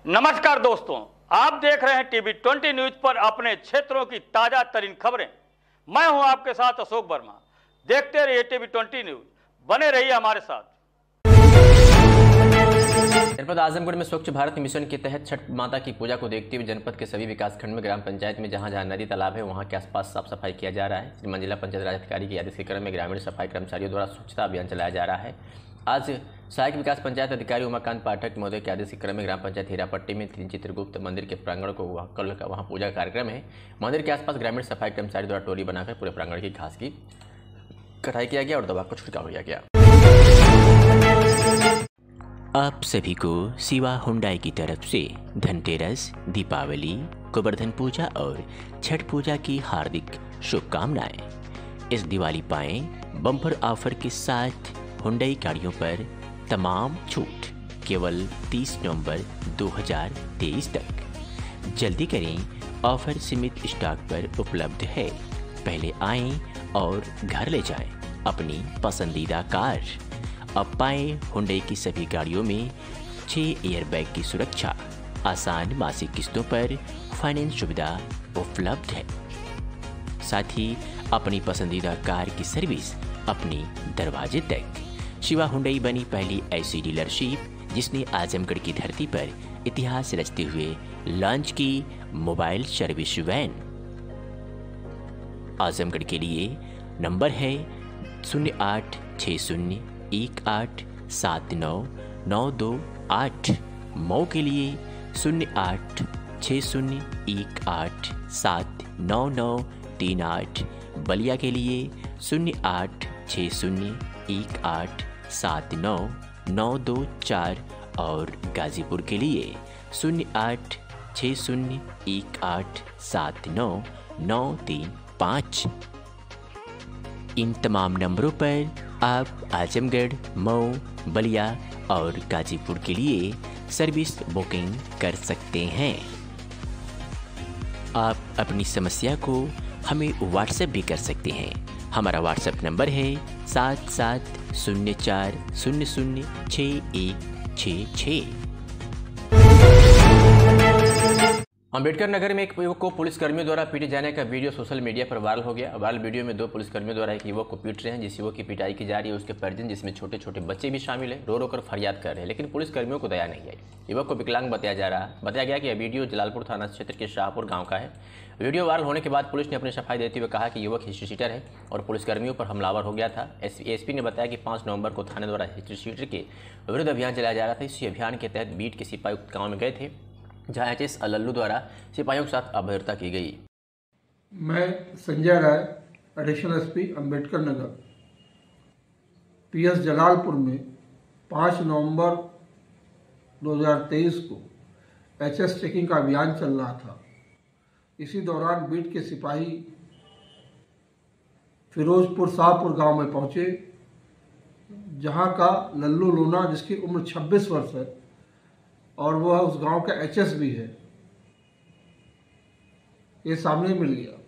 नमस्कार दोस्तों, आप देख रहे हैं टीवी 20 न्यूज पर अपने क्षेत्रों की ताजा तरीन खबरें। मैं हूं आपके साथ अशोक वर्मा। देखते रहिए टीवी 20 न्यूज, बने रहिए हमारे साथ। जनपद आजमगढ़ में स्वच्छ भारत मिशन के तहत छठ माता की पूजा को देखते हुए जनपद के सभी विकासखंड में ग्राम पंचायत में जहां जहां नदी तालाब है वहां के आसपास साफ सफाई किया जा रहा है। श्री मंजिला पंचायत राज अधिकारी के आदेश के क्रम में ग्रामीण सफाई कर्मचारियों द्वारा स्वच्छता अभियान चलाया जा रहा है। आज सहायक विकास पंचायत अधिकारी उमाकांत पाठक महोदय के आदेश के क्रम में ग्राम पंचायत हीरापट्टी में श्री चित्रगुप्त मंदिर के प्रांगण को कल वहां पूजा कार्यक्रम है। मंदिर के आसपास ग्रामीण सफाई कर्मचारी द्वारा टोली बनाकर पूरे प्रांगण की घास की कटाई किया गया और दवा को छिड़काव किया गया। आप सभी को शिवा हुंडई की तरफ से धनतेरस, दीपावली, गोवर्धन पूजा और छठ पूजा की हार्दिक शुभकामनाएं। इस दिवाली पाएं बम्पर ऑफर के साथ हुंडई गाड़ियों पर तमाम छूट केवल 30 नवंबर 2023 तक। जल्दी करें, ऑफर सीमित स्टॉक पर उपलब्ध है। पहले आएं और घर ले जाएं अपनी पसंदीदा कार। अब पाएं हुंडई की सभी गाड़ियों में 6 एयरबैग की सुरक्षा, आसान मासिक किस्तों पर फाइनेंस सुविधा उपलब्ध है। साथ ही अपनी पसंदीदा कार की सर्विस अपने दरवाजे तक। शिवा हुंडई बनी पहली ऐसी डीलरशिप जिसने आजमगढ़ की धरती पर इतिहास रचते हुए लॉन्च की मोबाइल सर्विस वैन। आजमगढ़ के लिए नंबर है 086018799228। मऊ के लिए 086018799938। बलिया के लिए 086018799224 और गाजीपुर के लिए 086018799935। इन तमाम नंबरों पर आप आजमगढ़, मऊ, बलिया और गाजीपुर के लिए सर्विस बुकिंग कर सकते हैं। आप अपनी समस्या को हमें व्हाट्सएप भी कर सकते हैं। हमारा व्हाट्सएप नंबर है 7704006166। अंबेडकर नगर में एक युवक को पुलिसकर्मियों द्वारा पीटे जाने का वीडियो सोशल मीडिया पर वायरल हो गया। वायरल वीडियो में 2 पुलिसकर्मियों द्वारा एक युवक को पीट रहे हैं। जिस युवक की पिटाई की जा रही है उसके परिजन, जिसमें छोटे छोटे बच्चे भी शामिल हैं, रो रो कर फरियाद कर रहे हैं, लेकिन पुलिसकर्मियों को दया नहीं आई। युवक को विकलांग बताया जा रहा है। बताया गया कि यह वीडियो जलालपुर थाना क्षेत्र के शाहपुर गाँव का है। वीडियो वायरल होने के बाद पुलिस ने अपनी सफाई देते हुए कहा कि युवक हिस्ट्री शीटर है और पुलिसकर्मियों पर हमलावर हो गया था। एसपी ने बताया कि 5 नवंबर को थाने द्वारा हिस्ट्री शीटर के विरुद्ध अभियान चलाया जा रहा था। इसी अभियान के तहत बीट के सिपाही उक्त गाँव में गए थे, जहाँ एचएस लल्लू द्वारा सिपाहियों के साथ अभद्रता की गई। मैं Sanjay Rai, additional SP Ambedkar Nagar, PS Jalalpur में 5 नवंबर 2023 को एचएस चेकिंग का अभियान चल रहा था। इसी दौरान बीट के सिपाही फिरोजपुर शाहपुर गांव में पहुंचे, जहां का लल्लू लूना, जिसकी उम्र 26 वर्ष है और वह उस गांव का एचएस भी है, ये सामने मिल गया।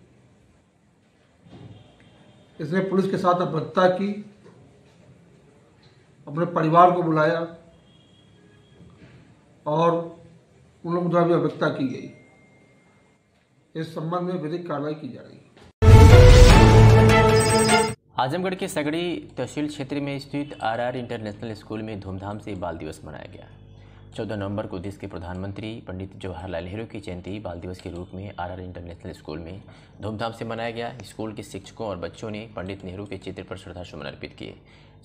इसने पुलिस के साथ अभद्रता की, अपने परिवार को बुलाया और उन लोगों द्वारा भी अभद्रता की गई। इस संबंध में विधिक कार्रवाई की जा रही है। आजमगढ़ के सगड़ी तहसील क्षेत्र में स्थित आरआर इंटरनेशनल स्कूल में धूमधाम से बाल दिवस मनाया गया। 14 नवंबर को देश के प्रधानमंत्री पंडित जवाहरलाल नेहरू की जयंती बाल दिवस के रूप में आरआर इंटरनेशनल स्कूल में धूमधाम से मनाया गया। स्कूल के शिक्षकों और बच्चों ने पंडित नेहरू के चित्र पर श्रद्धासुमन अर्पित किए।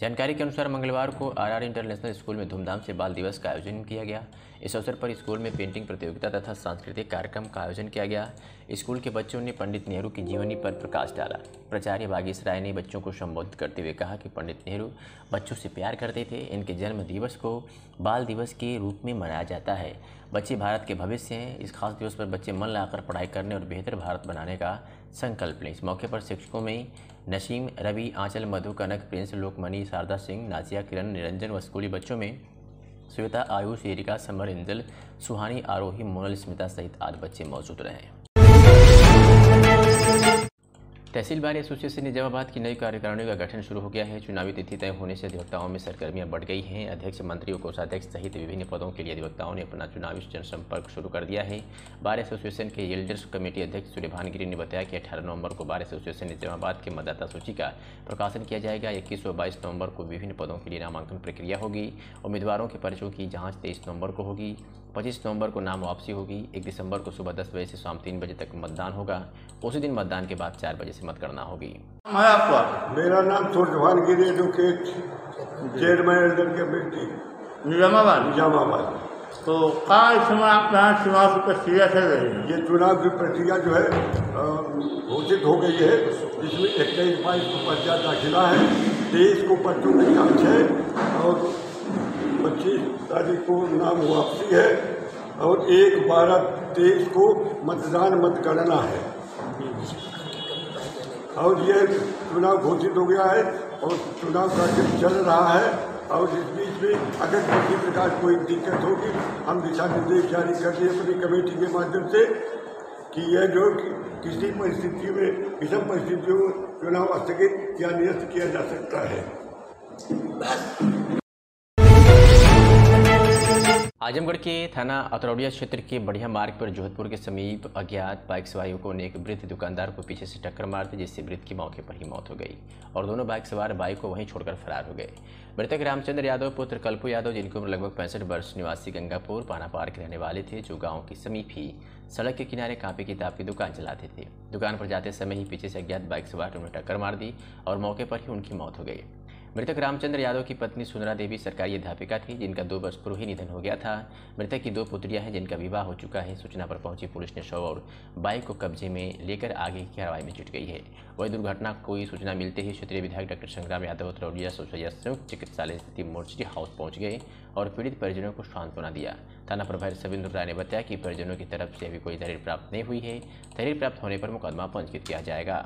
जानकारी के अनुसार मंगलवार को आरआर इंटरनेशनल स्कूल में धूमधाम से बाल दिवस का आयोजन किया गया। इस अवसर पर स्कूल में पेंटिंग प्रतियोगिता तथा सांस्कृतिक कार्यक्रम का आयोजन किया गया। स्कूल के बच्चों ने पंडित नेहरू की जीवनी पर प्रकाश डाला। प्राचार्य भागीश राय ने बच्चों को संबोधित करते हुए कहा कि पंडित नेहरू बच्चों से प्यार करते थे। इनके जन्म दिवस को बाल दिवस के रूप में मनाया जाता है। बच्चे भारत के भविष्य हैं। इस खास दिवस पर बच्चे मन लगाकर पढ़ाई करने और बेहतर भारत बनाने का संकल्प लें। इस मौके पर शिक्षकों में नसीम, रवि, आंचल, मधु, कनक, प्रिंस, लोकमणि, शारदा सिंह, नाजिया, किरण, निरंजन व स्कूली बच्चों में श्वेता, आयुष, एरिका, समर, इंजल, सुहानी, आरोही, मोनल, स्मिता सहित आदि बच्चे मौजूद रहे। तहसील बार एसोसिएशन निजामाबाद की नई कार्यकारिणी का गठन शुरू हो गया है। चुनावी तिथि तय होने से अधिवक्ताओं में सरगर्मियां बढ़ गई हैं। अध्यक्ष, मंत्री और कोषाध्यक्ष सहित विभिन्न पदों के लिए अधिवक्ताओं ने अपना चुनावी जनसंपर्क शुरू कर दिया है। बार एसोसिएशन के एल्डर्स कमेटी अध्यक्ष सूर्यभान गिरी ने बताया कि 18 नवंबर को बार एसोसिएशन निजामाबाद के मतदाता सूची का प्रकाशन किया जाएगा। 21 और 22 नवंबर को विभिन्न पदों के लिए नामांकन प्रक्रिया होगी। उम्मीदवारों के पर्चों की जाँच 23 नवंबर को होगी। 25 नवंबर को नाम वापसी होगी। 1 दिसंबर को सुबह 10 बजे से शाम 3 बजे तक मतदान होगा। उसी दिन मतदान के बाद 4 बजे से मतगणना होगी। मेरा नाम Suryabhan Giri, advocate, chairman elder committee Nizamabad. तो कहाँ इस समय आप यहाँ चुनाव की प्रक्रिया चल रही है? ये चुनाव की प्रक्रिया जो है घोषित हो गई है, जिसमें 21-22 को पर्चा दाखिला है, 23 को पर्चों की जांच है और 25 तारीख को नाम वापसी है और 1/12-23 को मतगणना है और ये चुनाव घोषित हो गया है और चुनाव कार्य चल रहा है। और इस बीच में अगर किसी प्रकार कोई दिक्कत होगी, हम दिशा निर्देश जारी कर दिए अपनी कमेटी के माध्यम से कि यह जो किसी परिस्थिति में, विषम परिस्थितियों में चुनाव स्थगित या निरस्त किया जा सकता है। आजमगढ़ के थाना अतरौड़िया क्षेत्र के बढ़िया मार्ग पर जोधपुर के समीप अज्ञात बाइक सवार युवकों ने एक वृद्ध दुकानदार को पीछे से टक्कर मार दी, जिससे वृद्ध की मौके पर ही मौत हो गई और दोनों बाइक सवार बाइक को वहीं छोड़कर फरार हो गए। मृतक रामचंद्र यादव पुत्र कल्पू यादव, जिनकी उम्र लगभग 65 वर्ष, निवासी गंगापुर पानापार के रहने वाले थे, जो गाँव के समीप ही सड़क के किनारे कापी किताब की दुकान चलाते थे। दुकान पर जाते समय ही पीछे से अज्ञात बाइक सवार ने उन्हें टक्कर मार दी और मौके पर ही उनकी मौत हो गई। मृतक रामचंद्र यादव की पत्नी सुंदरा देवी सरकारी अध्यापिका थी, जिनका 2 वर्ष पूर्व ही निधन हो गया था। मृतक की 2 पुत्रियां हैं, जिनका विवाह हो चुका है। सूचना पर पहुंची पुलिस ने शव और बाइक को कब्जे में लेकर आगे की कार्रवाई में जुट गई है। वही दुर्घटना को सूचना मिलते ही क्षेत्रीय विधायक डॉक्टर संग्राम यादव अतरौड़िया सोसैया संयुक्त चिकित्सालय स्थित मोर्चरी हाउस पहुंच गए और पीड़ित परिजनों को सांत्वना दिया। थाना प्रभारी सविंद्र राय ने बताया कि परिजनों की तरफ से अभी कोई तहरीर प्राप्त नहीं हुई है। तहरीर प्राप्त होने पर मुकदमा पंजीकृत किया जाएगा।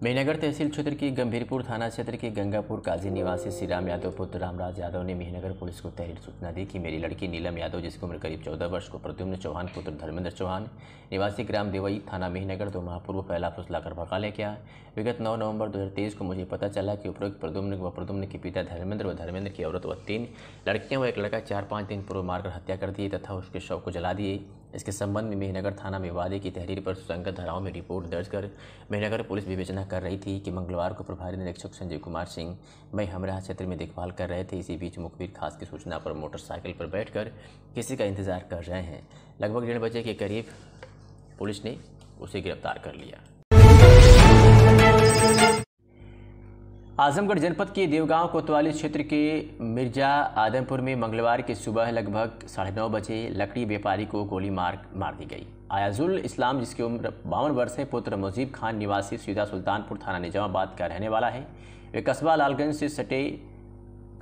मेहनगर तहसील क्षेत्र की गंभीरपुर थाना क्षेत्र के गंगापुर काजी निवासी श्रीराम यादव पुत्र रामराज यादव ने मेहनगर पुलिस को तहरीर सूचना दी कि मेरी लड़की नीलम यादव, जिसकी उम्र करीब 14 वर्ष, को प्रद्युम्न चौहान पुत्र धर्मेंद्र चौहान निवासी ग्राम देवई थाना मेहनगर 2 माह पूर्व पहला फुसला कर भगा ले गया। विगत 9 नवंबर 2023 को मुझे पता चला कि उपरोक्त प्रद्युम्न के पिता धर्मेंद्र व धर्मेंद्र की औरत व 3 लड़कियां व एक लड़का 4-5 दिन पूर्व मारकर हत्या कर दिए तथा उसके शव को जला दिए। इसके संबंध में मेहनगर थाना में वादे की तहरीर पर सुसंगत धाराओं में रिपोर्ट दर्ज कर मेहनगर पुलिस विवेचना कर रही थी कि मंगलवार को प्रभारी निरीक्षक संजय कुमार सिंह मई हमराह क्षेत्र में देखभाल कर रहे थे। इसी बीच मुखबिर खास की सूचना पर मोटरसाइकिल पर बैठकर किसी का इंतजार कर रहे हैं। लगभग 1:30 बजे के करीब पुलिस ने उसे गिरफ्तार कर लिया। आजमगढ़ जनपद के देवगांव कोतवाली क्षेत्र के मिर्जा आदमपुर में मंगलवार की सुबह लगभग 9:30 बजे लकड़ी व्यापारी को गोली मार दी गई। आयाजुल इस्लाम, जिसकी उम्र 52 वर्ष है, पुत्र मुजीब खान निवासी सीधा सुल्तानपुर थाना निजामाबाद का रहने वाला है। वे कस्बा लालगंज से सटे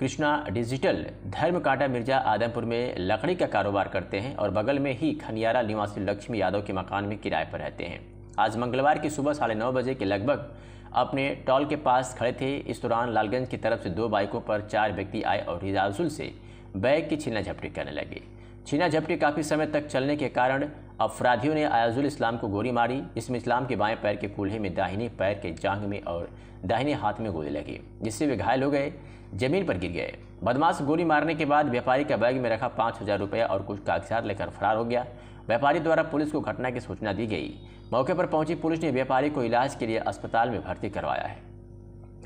कृष्णा डिजिटल धर्म कांटा मिर्जा आदमपुर में लकड़ी का कारोबार करते हैं और बगल में ही खनियारा निवासी लक्ष्मी यादव के मकान में किराए पर रहते हैं। आज मंगलवार की सुबह 9:30 बजे के लगभग अपने टॉल के पास खड़े थे। इस दौरान लालगंज की तरफ से 2 बाइकों पर 4 व्यक्ति आए और रियाजुल से बैग की छीना झपटी करने लगे। छीना झपटी काफ़ी समय तक चलने के कारण अपराधियों ने आयाजुल इस्लाम को गोली मारी, जिसमें इस्लाम के बाएं पैर के कूल्हे में, दाहिने पैर के जांघ में और दाहिने हाथ में गोली लगी, जिससे वे घायल हो गए, जमीन पर गिर गए। बदमाश गोली मारने के बाद व्यापारी का बैग में रखा 5000 रुपया और कुछ कागजात लेकर फरार हो गया। व्यापारी द्वारा पुलिस को घटना की सूचना दी गई। मौके पर पहुंची पुलिस ने व्यापारी को इलाज के लिए अस्पताल में भर्ती करवाया है।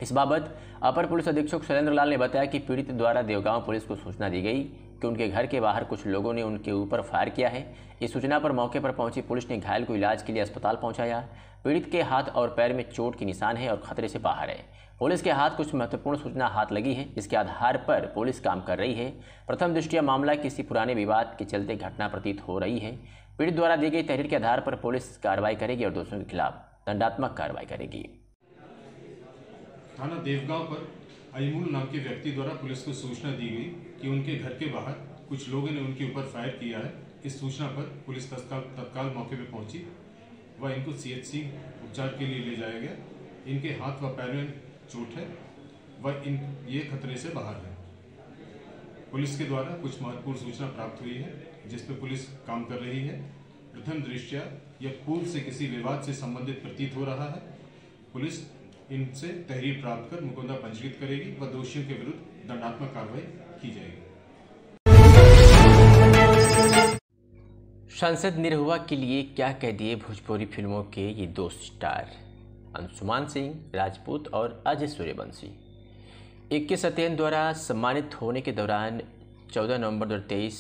इस बाबत अपर पुलिस अधीक्षक शैलेंद्र लाल ने बताया कि पीड़ित द्वारा देवगांव पुलिस को सूचना दी गई कि उनके घर के बाहर कुछ लोगों ने उनके ऊपर फायर किया है। इस सूचना पर मौके पर पहुंची पुलिस ने घायल को इलाज के लिए अस्पताल पहुंचाया। पीड़ित के हाथ और पैर में चोट के निशान है और खतरे से बाहर है। पुलिस के हाथ कुछ महत्वपूर्ण सूचना हाथ लगी है, इसके आधार पर पुलिस काम कर रही है। प्रथम दृष्टया मामला किसी पुराने विवाद के चलते घटना प्रतीत हो रही है। पीड़ित द्वारा दी गई तहरीर के आधार पर पुलिस कार्रवाई करेगी और दोषियों के खिलाफ दंडात्मक कार्रवाई करेगी। थाना देवगांव पर अईमुल नाम के व्यक्ति द्वारा पुलिस को सूचना दी गई कि उनके घर के बाहर कुछ लोगों ने उनके ऊपर फायर किया है। इस सूचना पर पुलिस तत्काल मौके पर पहुंची व इनको CHC उपचार के लिए ले जाया गया। इनके हाथ व पैर में चोट है व ये खतरे से बाहर है। पुलिस के द्वारा कुछ महत्वपूर्ण सूचना प्राप्त हुई है, जिस पर पुलिस काम कर रही है। प्रथम दृष्टया या पूर्व से किसी विवाद से संबंधित प्रतीत हो रहा है। पुलिस इनसे तहरीर प्राप्त कर मुकदमा पंजीकृत करेगी व दोषियों के विरुद्ध दंडात्मक कार्रवाई की जाएगी। सांसद निरहुआ के लिए क्या कह दिए भोजपुरी फिल्मों के ये दो स्टार अंशुमान सिंह राजपूत और अजय सूर्यवंशी। 21 सत्येंद्र द्वारा सम्मानित होने के दौरान 14 नवंबर 2023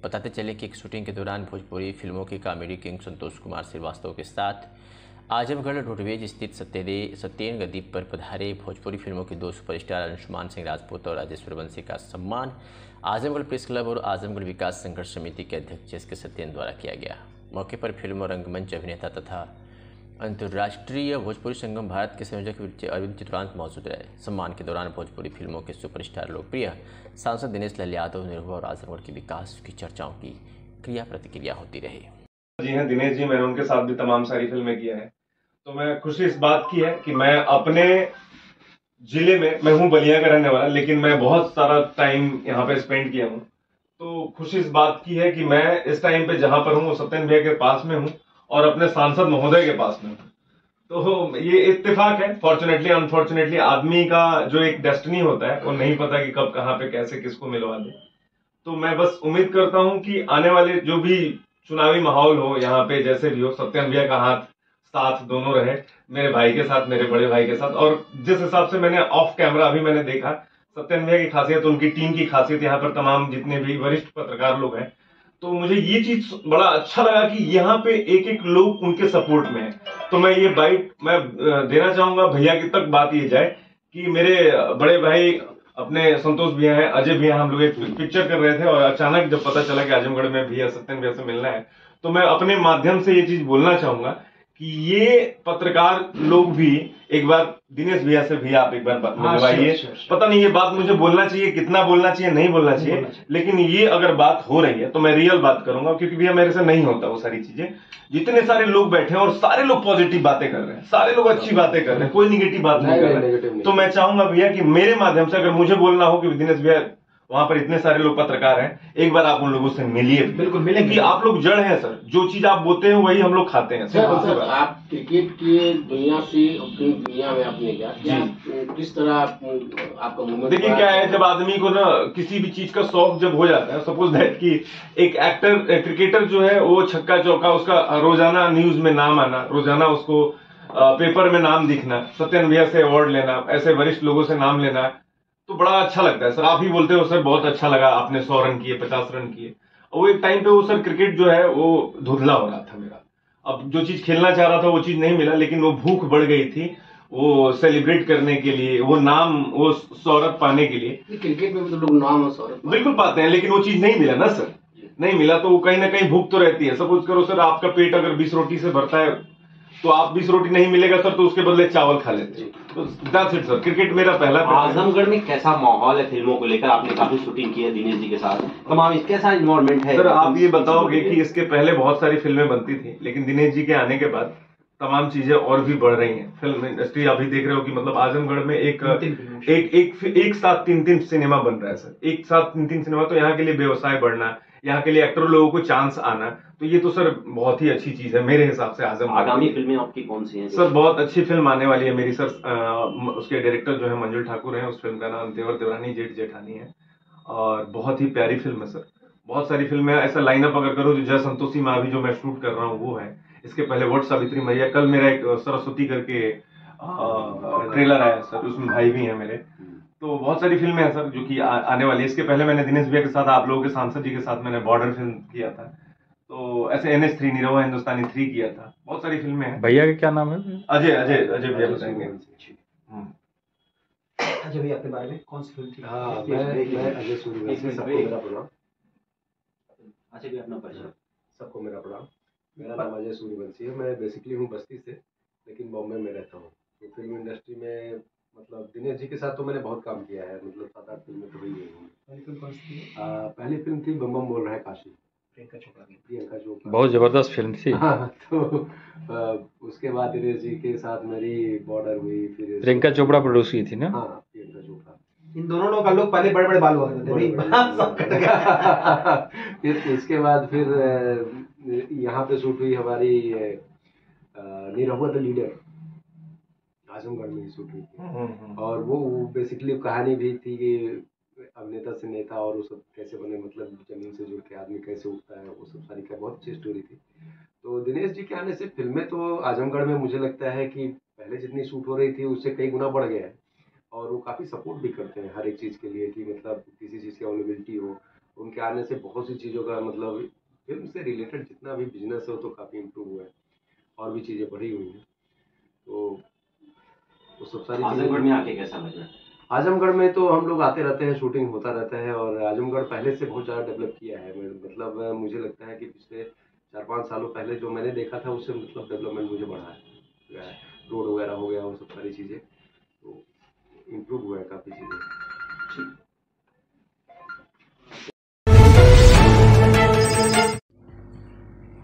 बताते चले कि एक शूटिंग के दौरान भोजपुरी फिल्मों के कॉमेडी किंग संतोष कुमार श्रीवास्तव के साथ आजमगढ़ रोडवेज स्थित सत्येंद्र गद्दी पर पधारे भोजपुरी फिल्मों के दो सुपरस्टार अंशुमान सिंह राजपूत और अजय सूर्यवंशी का सम्मान आजमगढ़ प्रेस क्लब और आजमगढ़ विकास संघर्ष समिति के अध्यक्ष एस के सत्येंद्र द्वारा किया गया। मौके पर फिल्म और रंगमंच अभिनेता तथा अंतर्राष्ट्रीय भोजपुरी संगम भारत के संयोजक अरविंद चित्रांत मौजूद रहे। सम्मान के दौरान भोजपुरी फिल्मों के सुपरस्टार लोकप्रिय सांसद दिनेश लाल यादव निरहुआ और आजमगढ़ के विकास की चर्चाओं की क्रिया प्रतिक्रिया होती रही। जी हैं दिनेश जी, मैंने उनके साथ भी तमाम सारी फिल्में किया है। तो मैं खुशी इस बात की है कि मैं अपने जिले में, मैं हूँ बलिया का रहने वाला, लेकिन मैं बहुत सारा टाइम यहाँ पे स्पेंड किया हूँ। तो खुशी इस बात की है कि मैं इस टाइम पे जहां पर हूँ वो सत्येंद्र भैया के पास में हूँ और अपने सांसद महोदय के पास में हूँ। तो ये इत्तेफाक है। फॉर्चुनेटली अनफॉर्चुनेटली आदमी का जो एक डेस्टिनी होता है वो नहीं पता कि कब कहाँ पे कैसे किसको मिलवा दे। तो मैं बस उम्मीद करता हूँ कि आने वाले जो भी चुनावी माहौल हो यहाँ पे, जैसे भी हो, सत्येंद्र भैया का हाथ साथ दोनों रहे, मेरे भाई के साथ, मेरे बड़े भाई के साथ। और जिस हिसाब से मैंने ऑफ कैमरा अभी मैंने देखा सत्येंद्र भैया की खासियत, उनकी टीम की खासियत, यहाँ पर तमाम जितने भी वरिष्ठ पत्रकार लोग हैं, तो मुझे ये चीज बड़ा अच्छा लगा कि यहाँ पे एक एक लोग उनके सपोर्ट में है। तो मैं ये बाइट मैं देना चाहूंगा भैया की तक बात ये जाए कि मेरे बड़े भाई अपने संतोष भैया हैं, अजय भैया, हम लोग एक पिक्चर कर रहे थे और अचानक जब पता चला कि आजमगढ़ में भैया सत्येंद्र भैया से मिलना है, तो मैं अपने माध्यम से ये चीज बोलना चाहूंगा कि ये पत्रकार लोग भी एक बार दिनेश भैया से भी आप एक बार मिलवाइए। पता नहीं ये बात मुझे बोलना चाहिए, कितना बोलना चाहिए, नहीं बोलना चाहिए, लेकिन ये अगर बात हो रही है तो मैं रियल बात करूंगा, क्योंकि भैया मेरे से नहीं होता वो सारी चीजें। जितने सारे लोग बैठे हैं और सारे लोग पॉजिटिव बातें कर रहे हैं, सारे लोग अच्छी बातें कर रहे हैं, कोई निगेटिव बात नहीं कर रहे हैं। तो मैं चाहूंगा भैया कि मेरे माध्यम से अगर मुझे बोलना हो कि दिनेश भैया वहां पर इतने सारे लोग पत्रकार हैं, एक बार आप उन लोगों से मिलिए। बिल्कुल मिलेंगे, कि आप लोग जड़ हैं सर, जो चीज आप बोलते हैं वही हम लोग खाते हैं। सर, आप क्रिकेट की दुनिया से अपनी दुनिया में आपने क्या किस तरह आपका मूवमेंट? देखिए क्या है, जब आदमी को ना किसी भी चीज का शौक जब हो जाता है, सपोज दैट कि एक एक्टर क्रिकेटर जो है वो छक्का चौका, उसका रोजाना न्यूज में नाम आना, रोजाना उसको पेपर में नाम दिखना, सत्येंद्र भैया से अवार्ड लेना, ऐसे वरिष्ठ लोगों से नाम लेना, तो बड़ा अच्छा लगता है। सर आप ही बोलते हो सर बहुत अच्छा लगा, आपने 100 रन किए, 50 रन किए। और वो एक टाइम पे वो सर क्रिकेट जो है वो धुंधला हो रहा था मेरा। अब जो चीज खेलना चाह रहा था वो चीज नहीं मिला, लेकिन वो भूख बढ़ गई थी वो सेलिब्रेट करने के लिए, वो नाम, वो शौहरत पाने के लिए। क्रिकेट में भी तो लोग नाम और शौहरत बिल्कुल पाते हैं, लेकिन वो चीज नहीं मिला ना सर, नहीं मिला तो कहीं ना कहीं भूख तो रहती है। सपोज करो सर आपका पेट अगर 20 रोटी से भरता है तो आप 20 रोटी नहीं मिलेगा सर तो उसके बदले चावल खा लेते हैं। तो दैट्स इट सर, क्रिकेट मेरा पहला। आजमगढ़ में कैसा माहौल है फिल्मों को लेकर? आपने काफी शूटिंग की है दिनेश जी के साथ, तमाम कैसा इन्वॉल्वमेंट है? सर आप ये बताओगे कि इसके पहले बहुत सारी फिल्में बनती थी, लेकिन दिनेश जी के आने के बाद तमाम चीजें और भी बढ़ रही हैं। फिल्म इंडस्ट्री अभी देख रहे हो कि मतलब आजमगढ़ में एक साथ 3 सिनेमा बन रहा है सर, एक साथ 3 सिनेमा। तो यहाँ के लिए व्यवसाय बढ़ना, यहाँ के लिए एक्टर लोगों को चांस आना, तो ये तो सर बहुत ही अच्छी चीज है मेरे हिसाब से। आगामी फिल्में आपकी कौन सी हैं? सर बहुत अच्छी फिल्म आने वाली है मेरी सर। उसके डायरेक्टर जो है मंजुल ठाकुर हैं, उस फिल्म का नाम देवर देवरानी जेठ जेठानी है और बहुत ही प्यारी फिल्म है सर। बहुत सारी फिल्में ऐसा लाइनअप अगर करो जो जय संतोषी माँ भी जो मैं शूट कर रहा हूँ वो है। इसके पहले वट सावित्री मैया, कल मेरा एक सरस्वती करके ट्रेलर आया सर, उसमें भाई भी हैं मेरे। तो बहुत सारी फिल्में हैं सर जो कि आने वाली है। इसके पहले मैंने दिनेश भैया के साथ, आप लोगों के सांसद जी के साथ मैंने बॉर्डर फिल्म किया था, तो ऐसे NH3 निरहुआ हिंदुस्तानी 3 किया था। बहुत सारी फिल्में हैं। भैया का क्या नाम है? अजय भैया बताएंगे। अजय भैया अपने बारे में कौन सी फिल्म थी? हाँ, मैं अजय सूर्यवंशी, सबको मेरा प्रणाम। अच्छा भी अपना परिचय। सबको मेरा प्रणाम। मेरा नाम अजय सूर्यवंशी है। मैं बेसिकली हूँ बस्ती से, लेकिन बॉम्बे में रहता हूँ। तो फिल्म इंडस्ट्री में मतलब दिनेश जी के साथ तो मैंने बहुत काम किया है, मतलब 7-8 फिल्में तो हुई है। पहली फिल्म कौन सी थी? पहली फिल्म थी बम बम बोल रहा है काशी, प्रियंका चोपड़ा की। प्रियंका चोपड़ा बहुत जबरदस्त फिल्म थी। हाँ, तो उसके बाद दिनेश जी के साथ मेरी बॉर्डर हुई। फिर प्रियंका चोपड़ा प्रोड्यूस की थी ना? हाँ, प्रियंका चोपड़ा। इन दोनों लोग का लोग पहले बड़े बड़े बाल हुआ करते थे। फिर इसके बाद फिर यहाँ पे शूट हुई हमारी निरहुआ द लीडर, आजमगढ़ में ही शूट हुई थी। और वो बेसिकली कहानी भी थी कि अभिनेता से नेता और वो सब कैसे बने, मतलब जमीन से जुड़ के आदमी कैसे उठता है, वो सब सारी का बहुत अच्छी स्टोरी थी। तो दिनेश जी के आने से फिल्में तो आजमगढ़ में मुझे लगता है कि पहले जितनी शूट हो रही थी उससे कई गुना बढ़ गया है। और वो काफ़ी सपोर्ट भी करते हैं हर एक चीज़ के लिए कि मतलब किसी चीज़ की अवेलेबिलिटी हो। उनके आने से बहुत सी चीज़ों का मतलब फिल्म से रिलेटेड जितना भी बिजनेस हो तो काफ़ी इम्प्रूव हुआ है और भी चीज़ें बढ़ी हुई हैं। तो वो सब सारी आजमगढ़ में आके कैसा लगा? आजमगढ़ में तो हम लोग आते रहते हैं, शूटिंग होता रहता है और आजमगढ़ पहले से बहुत ज़्यादा डेवलप किया है। मतलब मुझे लगता है कि पिछले 4-5 सालों पहले जो मैंने देखा था उससे मतलब डेवलपमेंट मुझे बढ़ा है। रोड वगैरह हो गया, वो सब सारी चीज़ें तो इम्प्रूव हुआ है काफ़ी चीज़ें।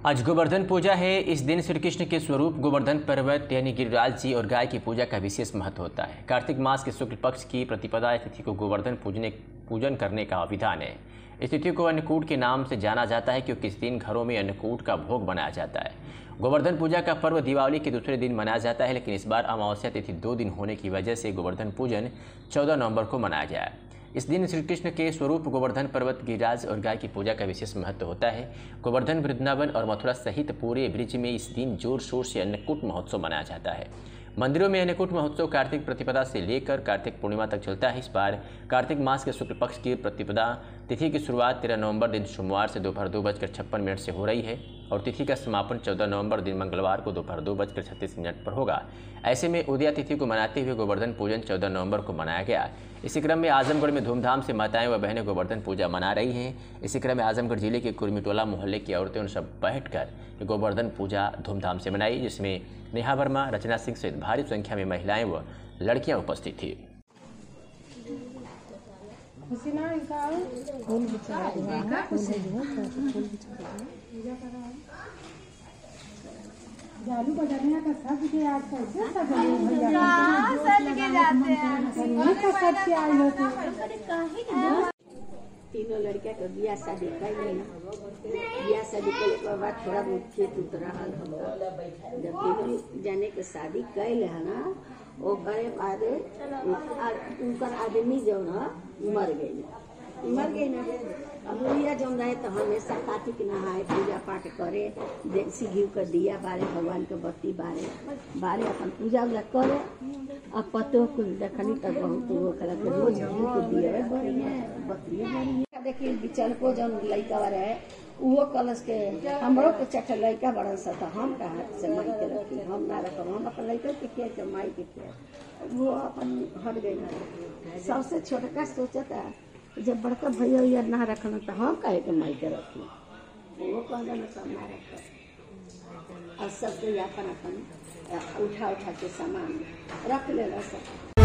आज गोवर्धन पूजा है। इस दिन श्री कृष्ण के स्वरूप गोवर्धन पर्वत यानी गिरिराज जी और गाय की पूजा का विशेष महत्व होता है। कार्तिक मास के शुक्ल पक्ष की प्रतिपदा तिथि को गोवर्धन पूजन करने का विधान है। इस तिथि को अन्नकूट के नाम से जाना जाता है क्योंकि इस दिन घरों में अन्नकूट का भोग बनाया जाता है। गोवर्धन पूजा का पर्व दीपावली के दूसरे दिन मनाया जाता है, लेकिन इस बार अमावस्या तिथि 2 दिन होने की वजह से गोवर्धन पूजन 14 नवंबर को मनाया गया। इस दिन श्री कृष्ण के स्वरूप गोवर्धन पर्वत, गिरिराज और गाय की पूजा का विशेष महत्व होता है। गोवर्धन, वृंदावन और मथुरा सहित पूरे ब्रिज में इस दिन जोर शोर से अन्नकूट महोत्सव मनाया जाता है। मंदिरों में अन्नकूट महोत्सव कार्तिक प्रतिपदा से लेकर कार्तिक पूर्णिमा तक चलता है। इस बार कार्तिक मास के शुक्ल पक्ष की प्रतिपदा तिथि की शुरुआत 13 नवंबर दिन सोमवार से दोपहर 2:56 से हो रही है और तिथि का समापन 14 नवंबर दिन मंगलवार को दोपहर 2:36 पर होगा। ऐसे में उदया तिथि को मनाते हुए गोवर्धन पूजन 14 नवंबर को मनाया गया। इसी क्रम में आजमगढ़ में धूमधाम से माताएं व बहनें गोवर्धन पूजा मना रही हैं। इसी क्रम में आजमगढ़ जिले के कुर्मीटोला मोहल्ले की औरतें उन सब बैठकर गोवर्धन पूजा धूमधाम से मनाई, जिसमें नेहा वर्मा, रचना सिंह सहित भारी संख्या में महिलाएं व लड़कियां उपस्थित थी। जालू बजाने का सब के आज कैसे सज के जाते हैं। तीनों लड़किया के बियाह शादी कैले ना, बियाह शादी कैले के बाद थोड़ा बहुत खेत उतरा जब तीनों जाने के शादी कैले है ना, वो करे बाद उनकर आदमी जो ना मर गई ना। अब बुढ़िया जो रहे तो हमेशा कार्तिक नहाए, पूजा पाठ करे, देसी घी कर दिया बारे, भगवान के बत्ती बारे अपन पूजा उजा करे। अब पतो कुछ देखनी तब बहुत वो के रोज घी को दिए बत्ती देखिए बिचल को जो लड़का रहे वो कलश के हमरो के चट लड़का बड़न सा था, हम कहा से माई के रखी, हम ना रखो, हम अपन लड़का के किया के माई के किया, वो अपन हट गई ना। सबसे छोटका सोचता जब बड़का भैया ना रखना तो हम कहे के माई के रखी, वो कहना ना सब ना रख। और सबके अपन अपन उठा के सामान रख लेला सब।